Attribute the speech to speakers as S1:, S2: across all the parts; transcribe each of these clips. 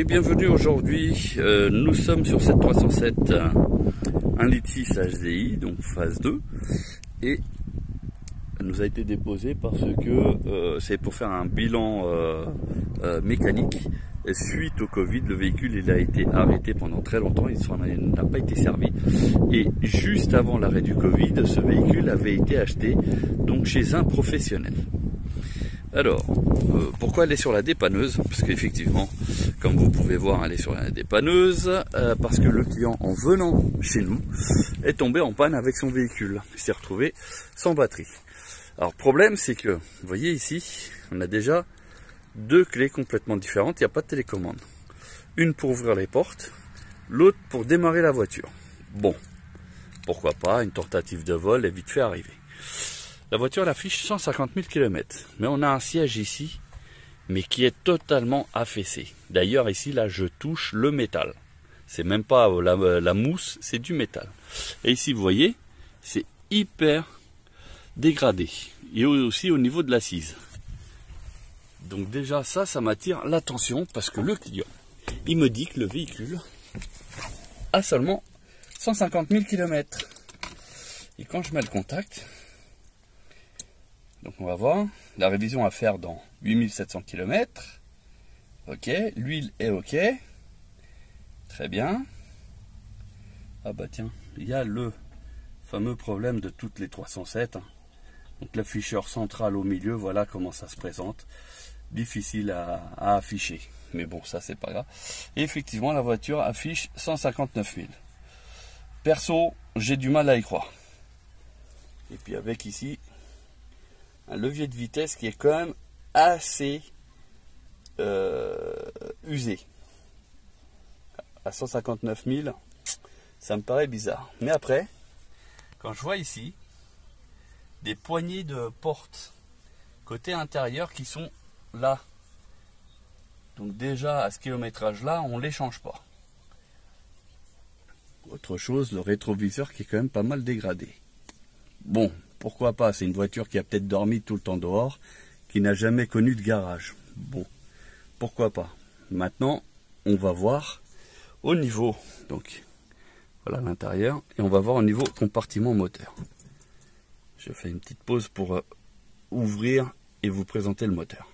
S1: bienvenue aujourd'hui. Nous sommes sur cette 307, un litre 6 HDI, donc phase 2, et elle nous a été déposée parce que c'est pour faire un bilan mécanique. Suite au Covid, le véhicule il a été arrêté pendant très longtemps, il n'a pas été servi. Et juste avant l'arrêt du Covid, ce véhicule avait été acheté donc chez un professionnel. Alors, pourquoi elle est sur la dépanneuse? Parce qu'effectivement, comme vous pouvez voir, elle est sur la dépanneuse, parce que le client, en venant chez nous, est tombé en panne avec son véhicule. Il s'est retrouvé sans batterie. Alors, problème, c'est que, vous voyez ici, on a déjà deux clés complètement différentes, il n'y a pas de télécommande. Une pour ouvrir les portes, l'autre pour démarrer la voiture. Bon, pourquoi pas, une tentative de vol est vite fait arriver. La voiture elle affiche 150 000 km, mais on a un siège ici, mais qui est totalement affaissé. D'ailleurs ici, là, je touche le métal. C'est même pas la mousse, c'est du métal. Et ici, vous voyez, c'est hyper dégradé. Et aussi au niveau de l'assise. Donc déjà, ça m'attire l'attention, parce que le client, il me dit que le véhicule a seulement 150 000 km. Et quand je mets le contact... Donc on va voir, la révision à faire dans 8700 km. Ok, l'huile est ok. Très bien. Ah bah tiens, il y a le fameux problème de toutes les 307. Donc l'afficheur central au milieu, voilà comment ça se présente. Difficile à afficher. Mais bon, ça c'est pas grave. Et effectivement, la voiture affiche 159 000. Perso, j'ai du mal à y croire. Et puis avec ici... un levier de vitesse qui est quand même assez usé. À 159 000, ça me paraît bizarre. Mais après, quand je vois ici des poignées de portes côté intérieur qui sont là, donc déjà à ce kilométrage là, on les change pas. Autre chose, le rétroviseur qui est quand même pas mal dégradé. Bon. Pourquoi pas, c'est une voiture qui a peut-être dormi tout le temps dehors, qui n'a jamais connu de garage. Bon, pourquoi pas. Maintenant, on va voir au niveau, donc voilà l'intérieur, et on va voir au niveau compartiment moteur. Je fais une petite pause pour ouvrir et vous présenter le moteur.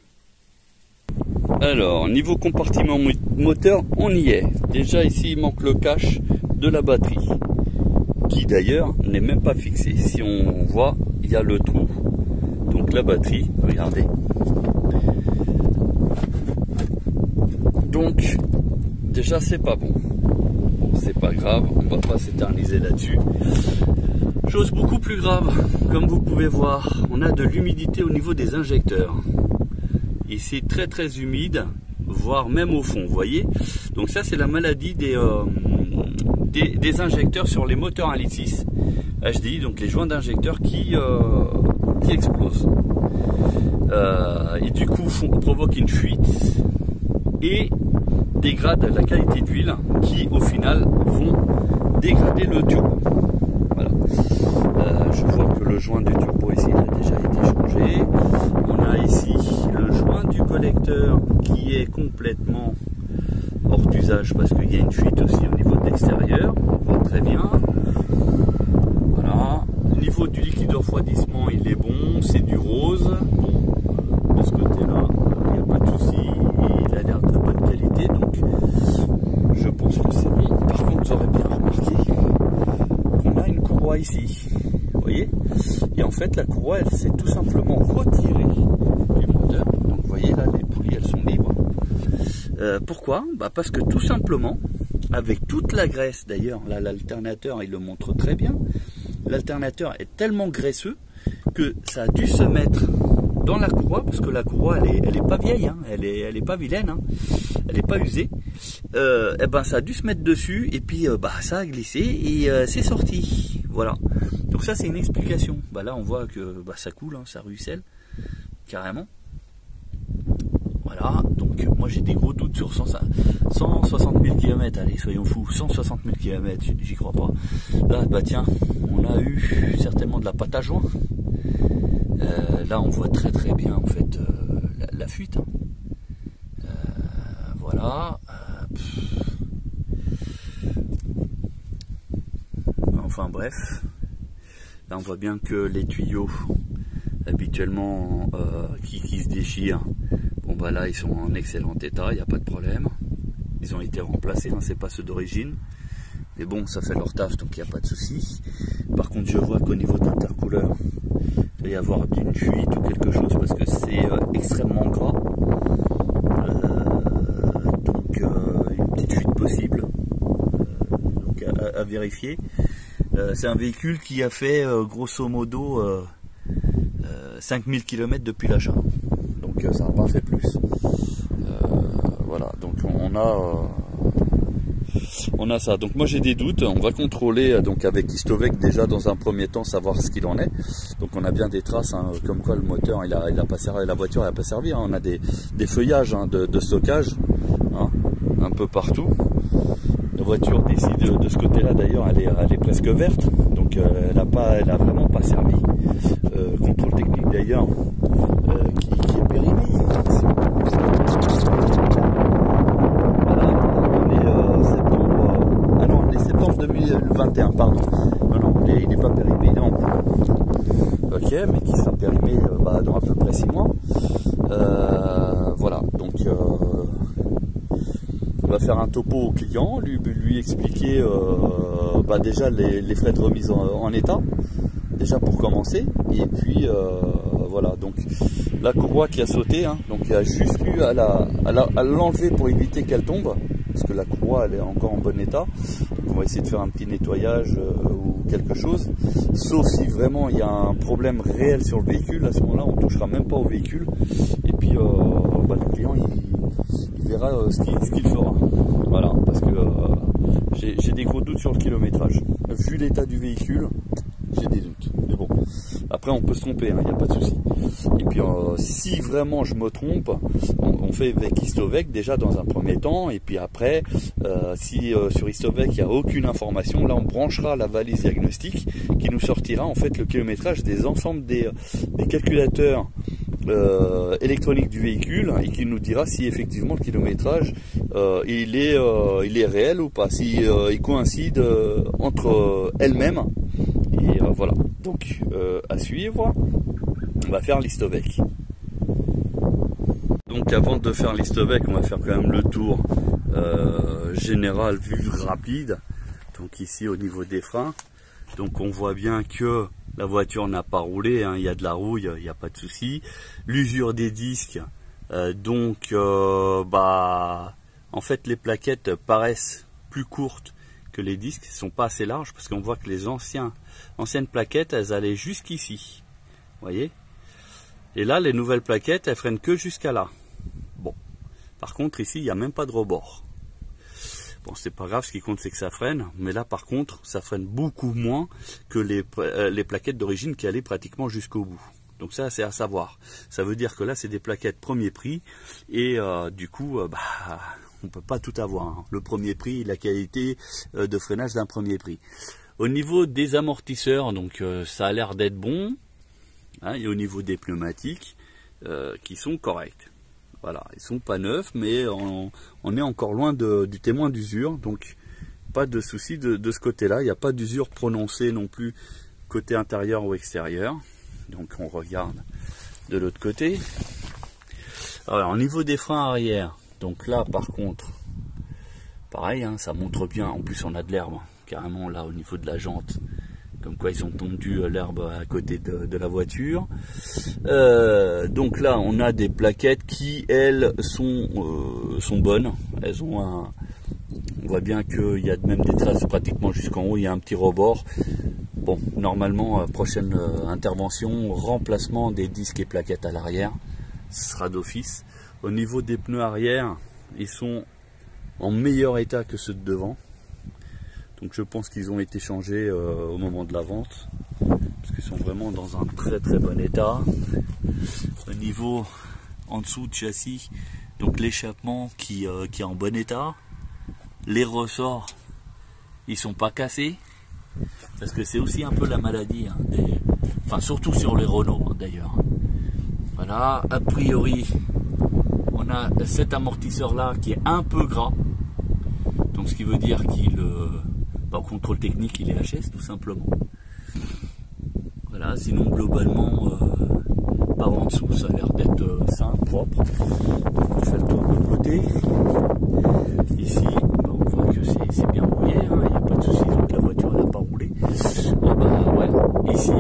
S1: Alors, niveau compartiment moteur, on y est. Déjà ici, il manque le cache de la batterie, qui d'ailleurs n'est même pas fixé. Si on voit, il y a le trou. Donc la batterie, regardez. Donc, déjà c'est pas bon. Bon, c'est pas grave, on va pas s'éterniser là-dessus. Chose beaucoup plus grave, comme vous pouvez voir, on a de l'humidité au niveau des injecteurs. Et c'est très très humide, voire même au fond, vous voyez. Donc ça c'est la maladie des injecteurs sur les moteurs 1.6 litre HDI, donc les joints d'injecteurs qui explosent. Et du coup provoquent une fuite et dégradent la qualité d'huile qui au final vont dégrader le turbo. Voilà. Je vois que le joint du turbo ici il a déjà été changé. On a ici le joint du collecteur qui est complètement hors d'usage parce qu'il y a une fuite aussi au niveau de l'extérieur. On voit très bien. Voilà. Au niveau du liquide de refroidissement, il est bon, c'est du rose. Bon, de ce côté-là, il n'y a pas de souci. Il a l'air de bonne qualité, donc je pense que c'est bon. Par contre, vous aurez bien remarqué qu'on a une courroie ici. Vous voyez? Et en fait, la courroie, elle s'est tout simplement retirée du moteur. Donc, vous voyez là, les poulies, elles sont libres. Pourquoi? Bah parce que tout simplement, avec toute la graisse, d'ailleurs, là l'alternateur il le montre très bien, l'alternateur est tellement graisseux que ça a dû se mettre dans la courroie, parce que la courroie elle est pas vieille, hein, elle est pas vilaine, hein, elle est pas usée, et ben ça a dû se mettre dessus, et puis bah ça a glissé, et c'est sorti, voilà. Donc ça c'est une explication. Bah là on voit que bah, ça coule, hein, ça ruisselle, carrément. Voilà, donc moi j'ai des gros doutes sur 160 000 km, allez soyons fous, 160 000 km, j'y crois pas. Là, bah tiens, on a eu certainement de la pâte à joint. Là on voit très bien en fait la fuite. Hein. Voilà, Enfin bref, là on voit bien que les tuyaux habituellement qui se déchirent, bon bah là ils sont en excellent état, il n'y a pas de problème. Ils ont été remplacés, hein, c'est pas ceux d'origine. Mais bon, ça fait leur taf, donc il n'y a pas de souci. Par contre, je vois qu'au niveau de l'intercouleur, il va y avoir une fuite ou quelque chose parce que c'est extrêmement gras. Donc une petite fuite possible. Donc à vérifier. C'est un véhicule qui a fait grosso modo 5000 km depuis l'achat. Donc ça n'a pas fait plus. Voilà, donc on a ça. Donc moi j'ai des doutes. On va contrôler donc avec Istovec déjà dans un premier temps, savoir ce qu'il en est. Donc on a bien des traces, hein, comme quoi le moteur il a pas servi, la voiture n'a pas servi. Hein. On a des feuillages, hein, de stockage, hein, un peu partout. La voiture décide de ce côté-là d'ailleurs, elle est presque verte, donc elle a vraiment pas servi. Contrôle technique d'ailleurs qui est périmé. Septembre 2021, pardon. Non, il n'est pas périmé, il est en cours. Ok, mais qui sera périmé dans à peu près 6 mois. Voilà, donc on va faire un topo au client, lui expliquer déjà les frais de remise en état, déjà pour commencer. Et puis voilà, donc la courroie qui a sauté, hein, donc il y a juste eu à l'enlever pour éviter qu'elle tombe, parce que la courroie elle est encore en bon état. On va essayer de faire un petit nettoyage ou quelque chose, sauf si vraiment il y a un problème réel sur le véhicule. À ce moment là on ne touchera même pas au véhicule et puis le client il verra ce qu'il fera. Voilà, parce que j'ai des gros doutes sur le kilométrage. Vu l'état du véhicule, j'ai des doutes, mais bon, après on peut se tromper, il n'y a pas de souci. Et puis si vraiment je me trompe, on fait avec Istovec déjà dans un premier temps, et puis après si sur Istovec il n'y a aucune information, là on branchera la valise diagnostique qui nous sortira en fait le kilométrage des ensembles des calculateurs électroniques du véhicule, et qui nous dira si effectivement le kilométrage il est réel ou pas, si il coïncide entre elles-mêmes. Et voilà, donc à suivre, on va faire l'Istovec. Donc avant de faire l'Istovec, on va faire quand même le tour général vue rapide. Donc ici au niveau des freins, donc on voit bien que la voiture n'a pas roulé, hein, il y a de la rouille, il n'y a pas de souci. L'usure des disques, en fait les plaquettes paraissent plus courtes que les disques, ne sont pas assez larges, parce qu'on voit que les anciennes plaquettes, elles allaient jusqu'ici, vous voyez. Et là, les nouvelles plaquettes, elles freinent que jusqu'à là. Bon, par contre, ici, il n'y a même pas de rebord. Bon, c'est pas grave, ce qui compte, c'est que ça freine, mais là, par contre, ça freine beaucoup moins que les plaquettes d'origine qui allaient pratiquement jusqu'au bout. Donc ça, c'est à savoir. Ça veut dire que là, c'est des plaquettes premier prix, et du coup, on peut pas tout avoir, hein. Le premier prix, la qualité de freinage d'un premier prix. Au niveau des amortisseurs, donc ça a l'air d'être bon, hein, et au niveau des pneumatiques, qui sont corrects. Voilà, ils sont pas neufs, mais on est encore loin du témoin d'usure, donc pas de souci de ce côté-là. Il n'y a pas d'usure prononcée non plus côté intérieur ou extérieur. Donc on regarde de l'autre côté. Alors au niveau des freins arrière, donc là par contre, pareil, hein, ça montre bien. En plus on a de l'herbe carrément là au niveau de la jante, comme quoi ils ont tondu l'herbe à côté de la voiture. Donc là on a des plaquettes qui elles sont bonnes. Elles ont on voit bien qu'il y a même des traces pratiquement jusqu'en haut, il y a un petit rebord. Bon, normalement, prochaine intervention, remplacement des disques et plaquettes à l'arrière, ce sera d'office. Au niveau des pneus arrière, ils sont en meilleur état que ceux de devant. Donc je pense qu'ils ont été changés au moment de la vente, parce qu'ils sont vraiment dans un très très bon état. Au niveau en dessous de châssis, donc l'échappement qui est en bon état. Les ressorts, ils sont pas cassés. Parce que c'est aussi un peu la maladie, hein, enfin surtout sur les Renault, hein, d'ailleurs. Voilà, a priori, on a cet amortisseur là qui est un peu gras. Donc ce qui veut dire qu'il au contrôle technique il est HS tout simplement. Voilà, sinon globalement par en dessous ça a l'air d'être sain, propre. On fait le tour de l'autre côté. Ici on voit que c'est bien rouillé, hein, il n'y a pas de souci, donc la voiture n'a pas roulé. Ouais, ici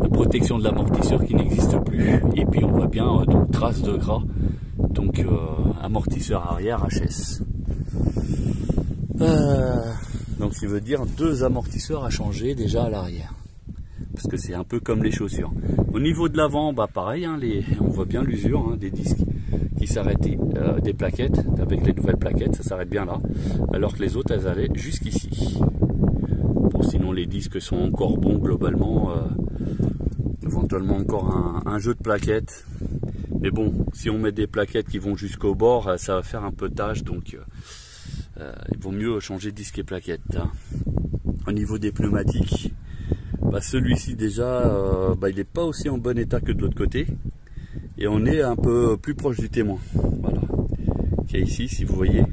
S1: la protection de l'amortisseur qui n'existe plus, et puis on voit bien donc traces de gras, donc amortisseur arrière HS. Donc ce qui veut dire 2 amortisseurs à changer déjà à l'arrière, parce que c'est un peu comme les chaussures. Au niveau de l'avant, pareil, hein, on voit bien l'usure hein, des disques qui s'arrêtaient, des plaquettes, avec les nouvelles plaquettes, ça s'arrête bien là, alors que les autres elles allaient jusqu'ici. Bon, sinon les disques sont encore bons globalement, éventuellement encore un jeu de plaquettes, mais bon, si on met des plaquettes qui vont jusqu'au bord, ça va faire un peu tâche, donc il vaut mieux changer disque et plaquettes. Hein. Au niveau des pneumatiques, celui-ci déjà il n'est pas aussi en bon état que de l'autre côté, et on est un peu plus proche du témoin. Voilà, qui est ici, si vous voyez.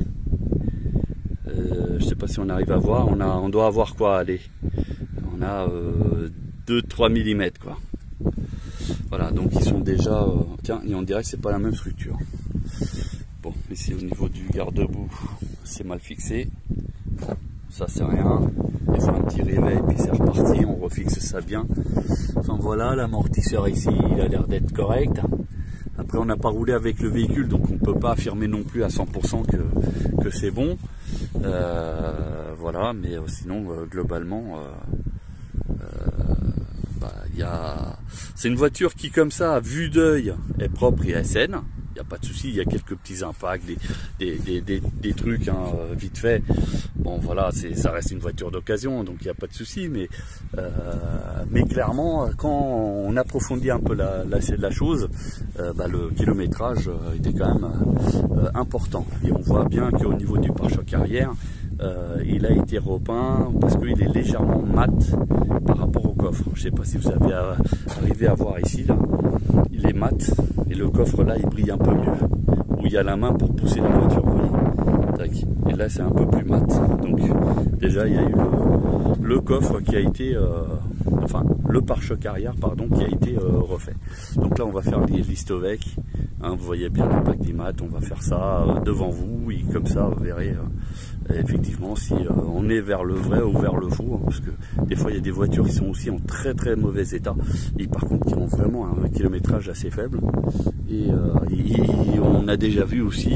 S1: Je sais pas si on arrive à voir, on doit avoir quoi, allez, on a 2-3 mm quoi. Voilà, donc ils sont déjà, tiens, et on dirait que c'est pas la même structure. Bon, ici au niveau du garde-boue, c'est mal fixé, ça c'est rien, il faut un petit réveil puis c'est reparti, on refixe ça bien. Enfin voilà, l'amortisseur ici il a l'air d'être correct. Après on n'a pas roulé avec le véhicule, donc on ne peut pas affirmer non plus à 100% que c'est bon. Voilà, mais sinon globalement c'est une voiture qui comme ça à vue d'œil est propre et est saine. Il n'y a pas de souci, il y a quelques petits impacts, des trucs hein, vite fait. Bon voilà, ça reste une voiture d'occasion, donc il n'y a pas de souci, mais clairement, quand on approfondit un peu la chose, le kilométrage était quand même important. Et on voit bien qu'au niveau du pare-choc arrière, il a été repeint parce qu'il est légèrement mat par rapport au coffre. Je ne sais pas si vous avez arrivé à voir ici, là, il est mat et le coffre là il brille un peu mieux, où il y a la main pour pousser la voiture, vous voyez. Tac. Et là c'est un peu plus mat, donc déjà il y a eu le coffre qui a été le pare-choc arrière pardon qui a été refait. Donc là on va faire l'histovec, hein, vous voyez bien l'impact des mat, on va faire ça devant vous, et comme ça vous verrez effectivement si on est vers le vrai ou vers le faux, hein, parce que des fois il y a des voitures qui sont aussi en très très mauvais état et par contre qui ont vraiment un kilométrage assez faible, et on a déjà vu aussi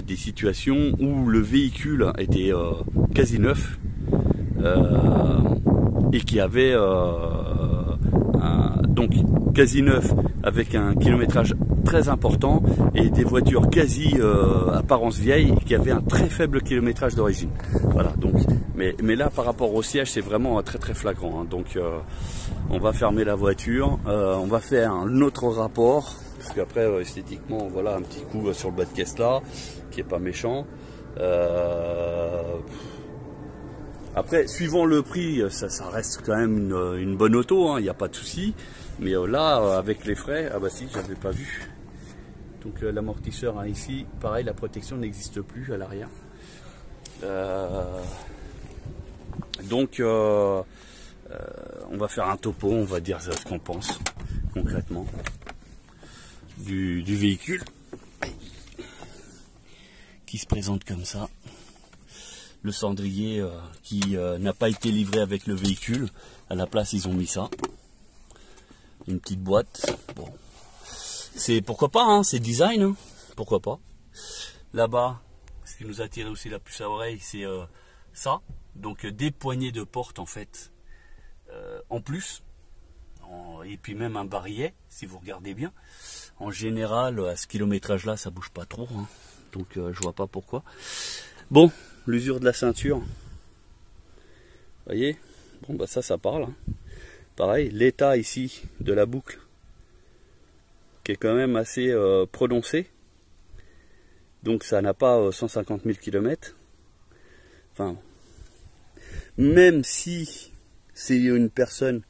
S1: des situations où le véhicule était quasi neuf et qui avait donc quasi neuf avec un kilométrage très important, et des voitures quasi apparence vieille qui avaient un très faible kilométrage d'origine. Voilà, donc mais là par rapport au siège c'est vraiment très très flagrant, hein. Donc on va fermer la voiture, on va faire un autre rapport, parce qu'après esthétiquement voilà un petit coup sur le bas de caisse là qui est pas méchant. Après, suivant le prix, ça reste quand même une bonne auto, hein, il n'y a pas de souci. Mais là, avec les frais, ah bah si, j'avais pas vu. Donc l'amortisseur hein, ici, pareil, la protection n'existe plus à l'arrière. Donc on va faire un topo, on va dire ce qu'on pense concrètement du véhicule qui se présente comme ça. Le cendrier qui n'a pas été livré avec le véhicule, à la place ils ont mis ça, une petite boîte. Bon, c'est pourquoi pas, hein, c'est design, hein, pourquoi pas. Là-bas, ce qui nous a tiré aussi la puce à oreille, c'est ça, donc des poignées de porte en fait, en plus, et puis même un barillet, si vous regardez bien. En général, à ce kilométrage-là, ça bouge pas trop, hein, donc je vois pas pourquoi. Bon. L'usure de la ceinture, vous voyez, bon bah ça parle, hein. Pareil, l'état ici de la boucle, qui est quand même assez prononcé, donc ça n'a pas 150 000 km, enfin, même si c'est une personne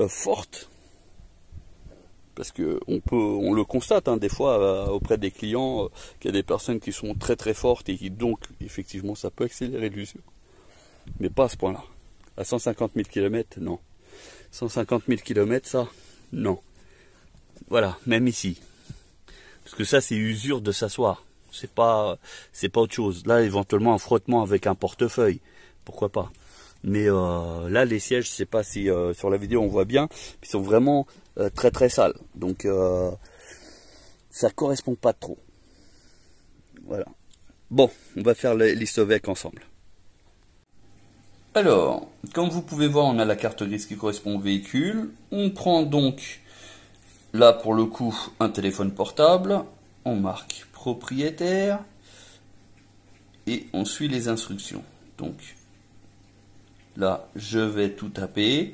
S1: forte, parce que on le constate hein, des fois auprès des clients qu'il y a des personnes qui sont très très fortes et qui donc effectivement ça peut accélérer l'usure, mais pas à ce point-là. À 150 000 km, non. 150 000 km, ça, non. Voilà, même ici. Parce que ça, c'est usure de s'asseoir. C'est pas autre chose. Là, éventuellement, un frottement avec un portefeuille. Pourquoi pas. Mais là, les sièges, je sais pas si sur la vidéo on voit bien. Ils sont vraiment très très sales. Donc, ça correspond pas trop. Voilà. Bon, on va faire l'histovec ensemble. Alors, comme vous pouvez voir, on a la carte grise qui correspond au véhicule. On prend donc, là pour le coup, un téléphone portable. On marque propriétaire. Et on suit les instructions. Donc, là, je vais tout taper.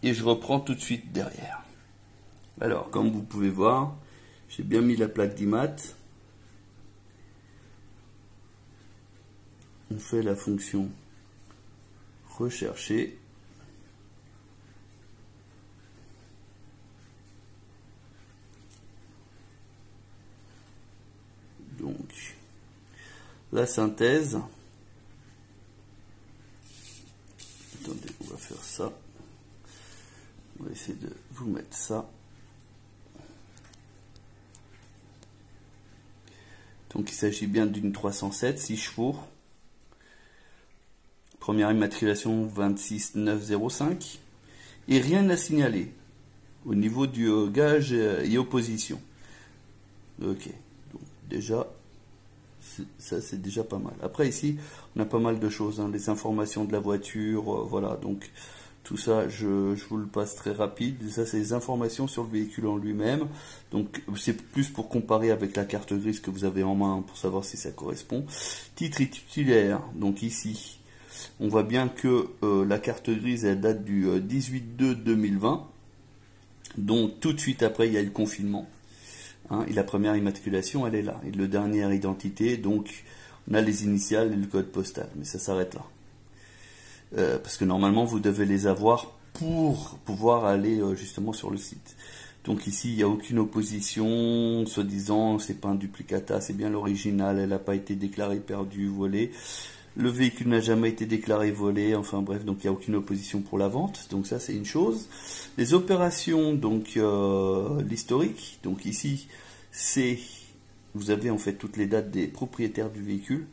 S1: Et je reprends tout de suite derrière. Alors, comme vous pouvez voir, j'ai bien mis la plaque d'IMAT. On fait la fonction rechercher. Donc, la synthèse. Attendez, on va faire ça. On va essayer de vous mettre ça. Donc, il s'agit bien d'une 307, 6 chevaux. Première immatriculation 26905. Et rien à signaler au niveau du gage et opposition. Ok, donc déjà, ça c'est déjà pas mal. Après ici, on a pas mal de choses, hein, les informations de la voiture, voilà, donc tout ça, je vous le passe très rapide. Ça, c'est les informations sur le véhicule en lui-même. Donc, c'est plus pour comparer avec la carte grise que vous avez en main pour savoir si ça correspond. Titre et titulaire, donc ici, on voit bien que la carte grise, elle date du 18/2/2020. Donc, tout de suite après, il y a le confinement. Hein, et la première immatriculation, elle est là. Et le dernière identité, donc, on a les initiales et le code postal. Mais ça s'arrête là. Parce que normalement, vous devez les avoir pour pouvoir aller justement sur le site. Donc ici, il n'y a aucune opposition, soi-disant, c'est pas un duplicata, c'est bien l'original, elle n'a pas été déclarée perdue, volée. Le véhicule n'a jamais été déclaré volé, enfin bref, donc il n'y a aucune opposition pour la vente, donc ça c'est une chose. Les opérations, donc l'historique, donc ici, c'est, vous avez en fait toutes les dates des propriétaires du véhicule.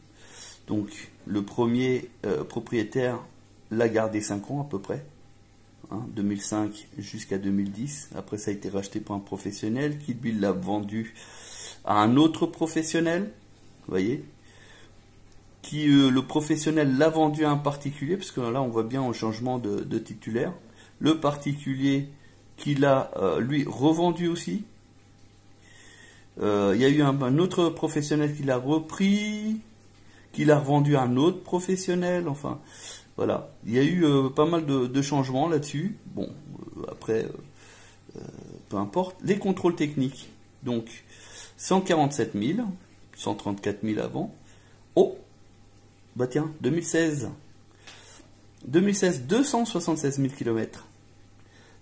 S1: Donc le premier propriétaire l'a gardé 5 ans à peu près, hein, 2005 jusqu'à 2010. Après ça a été racheté par un professionnel qui lui l'a vendu à un autre professionnel, vous voyez, qui le professionnel l'a vendu à un particulier, parce que là on voit bien un changement de titulaire. Le particulier qui l'a lui revendu aussi. Il y a eu un autre professionnel qui l'a repris, qui l'a revendu à un autre professionnel, enfin voilà, il y a eu pas mal de changements là-dessus. Bon, après, peu importe. Les contrôles techniques, donc 147 000, 134 000 avant. Oh, bah tiens, 2016, 276 000 km.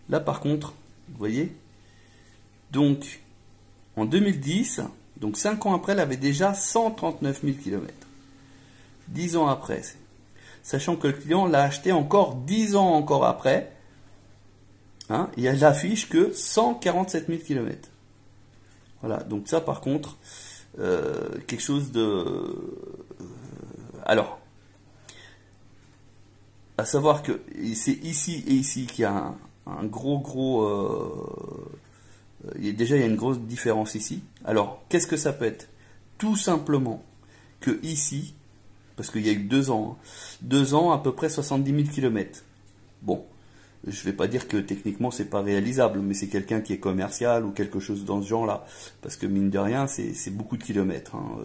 S1: Là par contre, vous voyez, donc en 2010, donc 5 ans après, elle avait déjà 139 000 km. 10 ans après, sachant que le client l'a acheté encore 10 ans encore après, hein, et elle affiche que 147 000 km. Voilà, donc ça par contre, quelque chose de... alors, à savoir que c'est ici et ici qu'il y a un gros... déjà, il y a une grosse différence ici. Alors, qu'est-ce que ça peut être? Tout simplement que ici, parce qu'il y a eu 2 ans, 2 ans à peu près 70 000 km. Bon, je ne vais pas dire que techniquement c'est pas réalisable, mais c'est quelqu'un qui est commercial ou quelque chose dans ce genre-là. Parce que mine de rien, c'est beaucoup de kilomètres. Hein.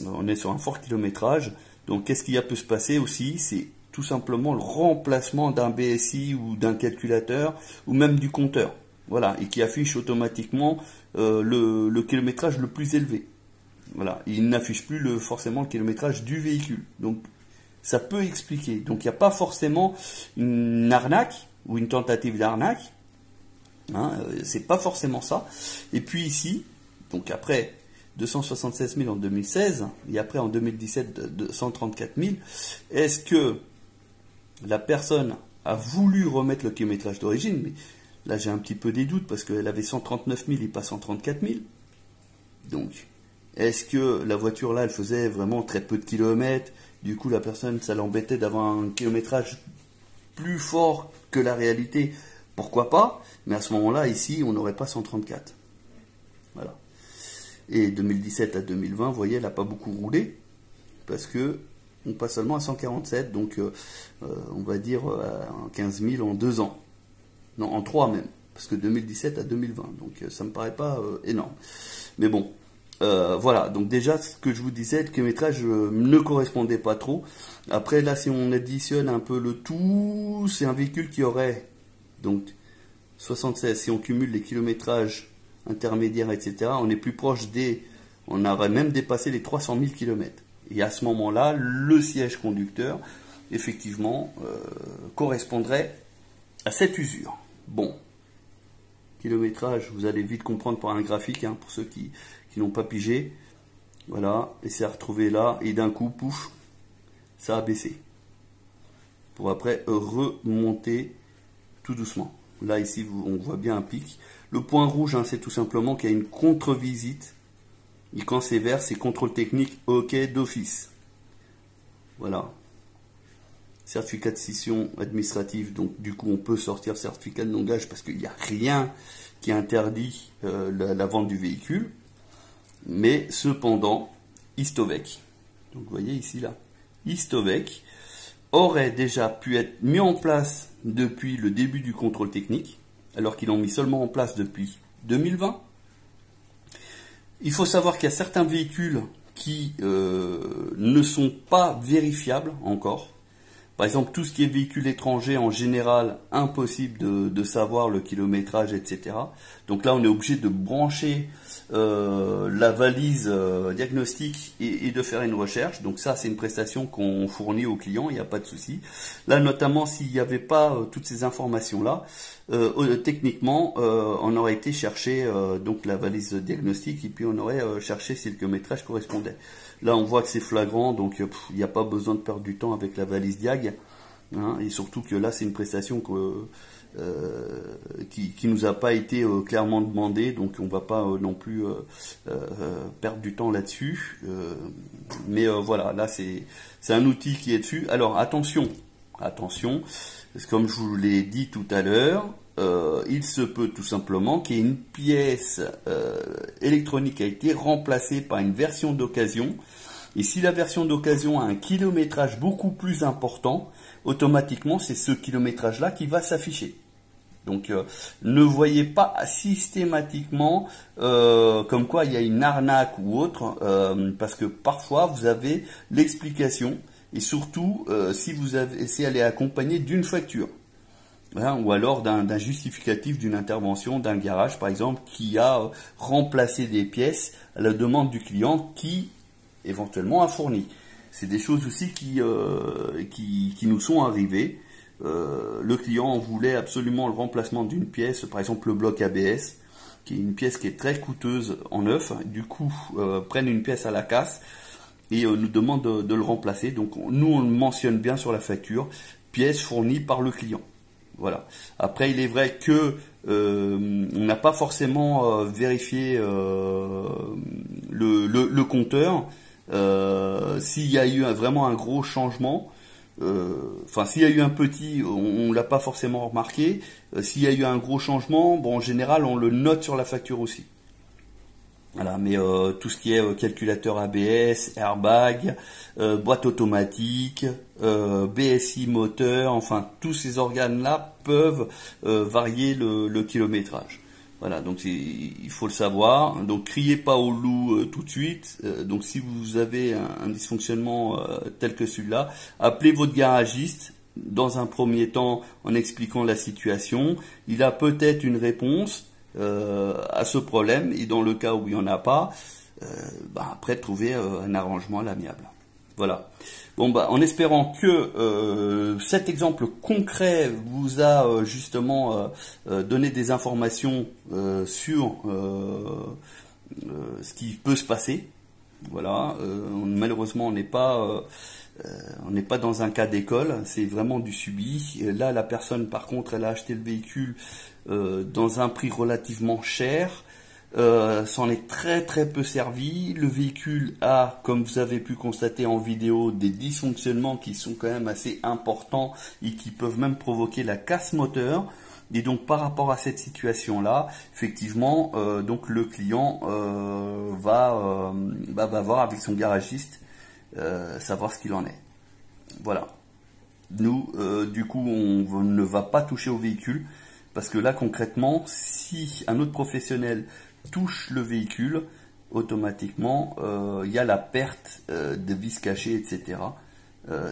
S1: On est sur un fort kilométrage. Donc qu'est-ce qu'il y a peut se passer aussi? C'est tout simplement le remplacement d'un BSI ou d'un calculateur ou même du compteur. Voilà, et qui affiche automatiquement le kilométrage le plus élevé. Voilà, il n'affiche plus forcément le kilométrage du véhicule. Donc, ça peut expliquer. Donc, il n'y a pas forcément une arnaque ou une tentative d'arnaque. Hein, c'est pas forcément ça. Et puis ici, donc après 276 000 en 2016, et après en 2017 134 000, est-ce que la personne a voulu remettre le kilométrage d'origine? Mais là j'ai un petit peu des doutes parce qu'elle avait 139 000 et pas 134 000. Donc, est-ce que la voiture là, elle faisait vraiment très peu de kilomètres? Du coup, la personne, ça l'embêtait d'avoir un kilométrage plus fort que la réalité? Pourquoi pas? Mais à ce moment-là, ici, on n'aurait pas 134. Voilà. Et 2017 à 2020, vous voyez, elle n'a pas beaucoup roulé parce que on passe seulement à 147. Donc, on va dire 15 000 en 2 ans. Non, en 3 même. Parce que 2017 à 2020. Donc, ça me paraît pas énorme. Mais bon. Voilà, donc déjà ce que je vous disais, le kilométrage ne correspondait pas trop. Après là, si on additionne un peu le tout, c'est un véhicule qui aurait donc 76, si on cumule les kilométrages intermédiaires, etc., on est plus proche on aurait même dépassé les 300 000 km. Et à ce moment-là, le siège conducteur, effectivement, correspondrait à cette usure. Bon. Kilométrage, vous allez vite comprendre par un graphique, hein, pour ceux qui n'ont pas pigé. Voilà, et c'est à retrouver là, et d'un coup, pouf, ça a baissé. Pour après remonter tout doucement. Là, ici, on voit bien un pic. Le point rouge, hein, c'est tout simplement qu'il y a une contre-visite. Et quand c'est vert, c'est contrôle technique, OK d'office. Voilà. Certificat de scission administrative, donc du coup on peut sortir certificat de non-gage parce qu'il n'y a rien qui interdit la vente du véhicule. Mais cependant, Istovec, donc vous voyez ici là, Istovec aurait déjà pu être mis en place depuis le début du contrôle technique, alors qu'ils l'ont mis seulement en place depuis 2020. Il faut savoir qu'il y a certains véhicules qui ne sont pas vérifiables encore. Par exemple, tout ce qui est véhicule étranger, en général, impossible de savoir le kilométrage, etc. Donc là, on est obligé de brancher la valise diagnostic et de faire une recherche. Donc ça, c'est une prestation qu'on fournit aux clients, il n'y a pas de souci. Là, notamment, s'il n'y avait pas toutes ces informations-là, techniquement, on aurait été chercher donc la valise diagnostic et puis on aurait cherché si le kilométrage correspondait. Là, on voit que c'est flagrant, donc il n'y a pas besoin de perdre du temps avec la valise diag. Hein, et surtout que là, c'est une prestation qui nous a pas été clairement demandée, donc on va pas non plus perdre du temps là-dessus. Mais voilà, là, c'est un outil qui est dessus. Alors, attention, parce que comme je vous l'ai dit tout à l'heure, il se peut tout simplement qu'il y ait une pièce électronique qui a été remplacée par une version d'occasion. Et si la version d'occasion a un kilométrage beaucoup plus important, automatiquement c'est ce kilométrage-là qui va s'afficher. Donc ne voyez pas systématiquement comme quoi il y a une arnaque ou autre, parce que parfois vous avez l'explication, et surtout si elle est accompagnée d'une facture. Hein, ou alors d'un justificatif d'une intervention d'un garage, par exemple, qui a remplacé des pièces à la demande du client qui, éventuellement, a fourni. C'est des choses aussi qui nous sont arrivées. Le client voulait absolument le remplacement d'une pièce, par exemple le bloc ABS, qui est une pièce qui est très coûteuse en neuf. Du coup, prennent une pièce à la casse et nous demandent de le remplacer. Donc, nous, on le mentionne bien sur la facture, pièce fournie par le client. Voilà. Après, il est vrai que on n'a pas forcément vérifié le compteur. S'il y a eu vraiment un gros changement, enfin s'il y a eu un petit, on l'a pas forcément remarqué. S'il y a eu un gros changement, bon, en général, on le note sur la facture aussi. Voilà, mais tout ce qui est calculateur ABS, airbag, boîte automatique, BSI moteur, enfin tous ces organes-là peuvent varier le kilométrage. Voilà, donc il faut le savoir. Donc criez pas au loup tout de suite. Donc si vous avez un dysfonctionnement tel que celui-là, appelez votre garagiste dans un premier temps en expliquant la situation. Il a peut-être une réponse à ce problème, et dans le cas où il n'y en a pas, après trouver un arrangement à l'amiable. Voilà. Bon, bah, en espérant que cet exemple concret vous a justement donné des informations sur ce qui peut se passer. Voilà. Malheureusement, on n'est pas dans un cas d'école, c'est vraiment du subi. Là, la personne, par contre, elle a acheté le véhicule dans un prix relativement cher. S'en est très très peu servi. Le véhicule a, comme vous avez pu constater en vidéo, des dysfonctionnements qui sont quand même assez importants et qui peuvent même provoquer la casse moteur. Et donc par rapport à cette situation-là, effectivement, donc le client va voir avec son garagiste, savoir ce qu'il en est. Voilà. Nous, du coup, on ne va pas toucher au véhicule parce que là, concrètement, si un autre professionnel touche le véhicule, automatiquement, il y a la perte de vis cachées, etc.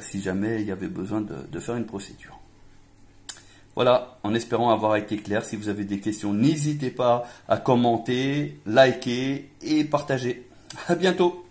S1: Si jamais il y avait besoin de faire une procédure. Voilà, en espérant avoir été clair. Si vous avez des questions, n'hésitez pas à commenter, liker et partager. À bientôt.